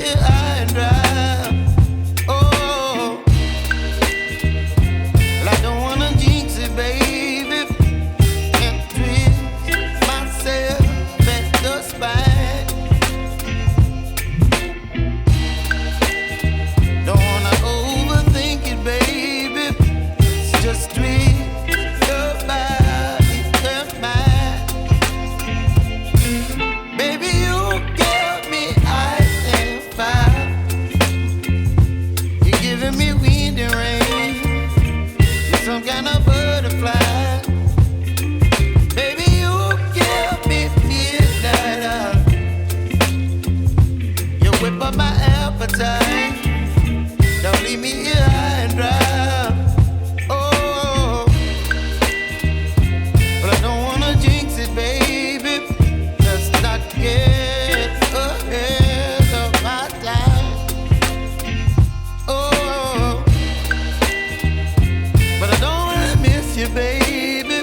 here high and dry. Oh, well, I don't wanna jinx it, baby, and twist myself at the spine. Don't wanna overthink it, baby. It's just twist your body and mine. Baby, you give me ice and fire. You're giving me wind and rain. You're some kind of butterfly. Baby, you give me midnight. You whip up my appetite. Don't leave me here high and dry. Oh, but I don't wanna jinx it, baby. Let's not get ahead of my time. Oh, but I don't wanna miss you, baby.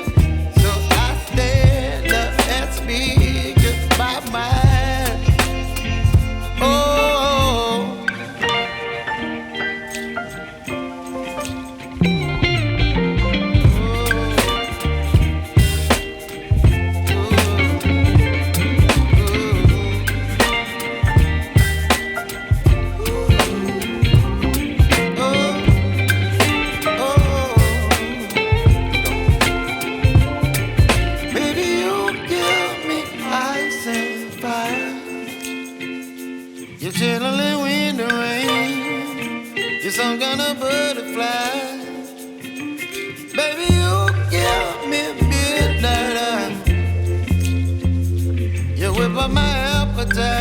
So I stand up and speak my mind. Oh. Baby, you give me ice and fire. You're chilling wind and rain. You're some kind of butterfly. Baby, you give me midnight. You whip up my appetite.